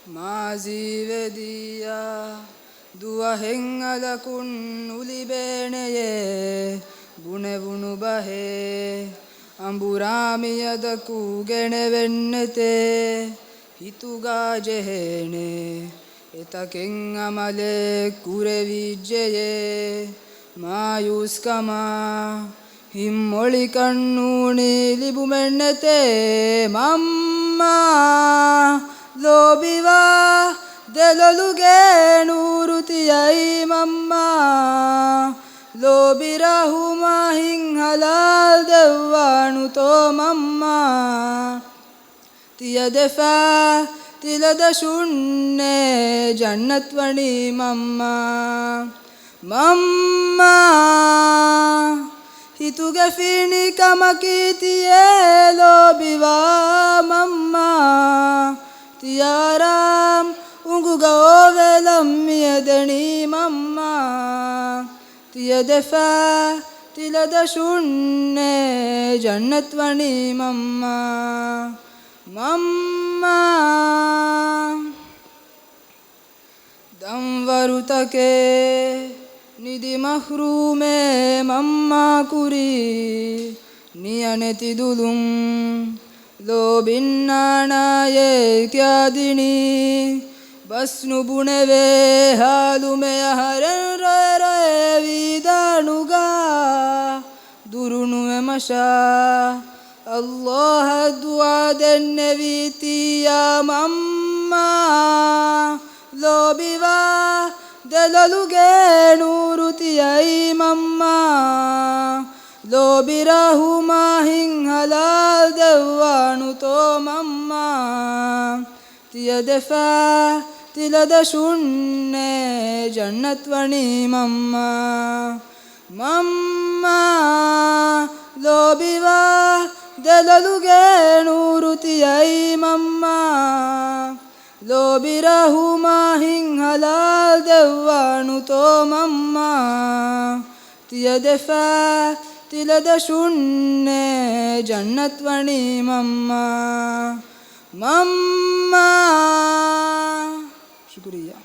ಮಾಜೀವೆದಿಯ ದುವ ಹೆಂಗಲಕುನ್ ಉಲಿಬೇಣೆಯೇ ಬುಣೆವುಣು ಬಹೆ ಅಂಬುರಾಮಿಯದ ಕೂಗೆಣೆವೆಣ್ಣೆತೆ ಹಿತುಗಾಜೆಹೇಣೆ ಎತಕೆಂ ಅಮಲೆ ಕುರೆವಿಜ್ಜೆಯೇ ಮಾಯುಸ್ಕಮ ಹಿಮ್ಮೊಳಿ ಕಣ್ಣೂಣಿ ಲಿಬುಮೆಣ್ಣೆತೆ ಮಮ್ಮ ಲೋಬಿವಾ ದೆಲೊಲುಗೆ ನೂರುತಿಯೈ ಮಮ್ಮ ಲೋಬಿರಹುಮ ಹಿಂಹಲಾಲ್ ದೆವ್ವಾಣು ತೋ ಮಮ್ಮ ತಿಯದೆಫ ತಿಲದ ಶುಣ್ಣೆ ಜನ್ನತ್ವಣಿ ಮಮ್ಮ ಮಮ್ಮ ಹಿತುಗೆ ಫಿಣಿ ಕಮಕೀತಿಯೇ ಲೋಬಿವಾ ಮಮ್ಮ ತಿಯಾರಾಮ್ ಉಂಗುಗ ಓವೆಲಮ್ಮಿಯದಣಿ ಮಮ್ಮ ತಿಯದೆಫ ತಿಲದ ಶುಣ್ಣೆ ಜನ್ನತ್ವಣಿ ಮಮ್ಮ ಮಮ್ಮ ದಂವರುತಕೆ ನಿಧಿ ಮಹ್ರೂಮೆ ಮಮ್ಮ ಕುರಿ ನಿಯನೆತಿದುಲುಂ ಲೋಬಿನ್ನಾಣಾಯೇ ಕ್ಯಾದಿಣಿ ಬಸ್ನು ಬುಣೆವೆ ಹಾಲುಮೆಯ ಹರೆರೊರೆ ವಿದಾಣುಗ ದುರುಣುವೆ ಮಶ ಅಲ್ಲಾಹ ದುಆದೆನ್ನೆ ವೀತಿಯ ಮಮ್ಮ ಲೋಬಿವಾ ದೆಲೊಲುಗೆ ನೂರುತಿಯೈ ಮಮ್ಮ ಲೋಬಿರಹುಮ ಹಿಂಹಲಾಲ್ ದೆವ್ವಾಣು ತೋ ಮಮ್ಮ ತಿಯದೆಫ ತಿಲದ ಶುಣ್ಣೆ ಜನ್ನತ್ವಣಿ ಮಮ್ಮ ಮಮ್ಮ ಲೋಬಿವಾ ದೆಲೊಲುಗೆ ನೂರುತಿಯೈ ಮಮ್ಮ ಲೋಬಿರಹುಮ ಹಿಂಹಲಾಲ್ ದೆವ್ವಾಣು ತೋ ಮಮ್ಮ ತಿಯದೆಫ ತಿಲದ ಶುಣ್ಣೆ ಜನ್ನತ್ವಣಿ ಮಮ್ಮ ಮಮ್ಮ ಶುಕ್ರಿಯಾ.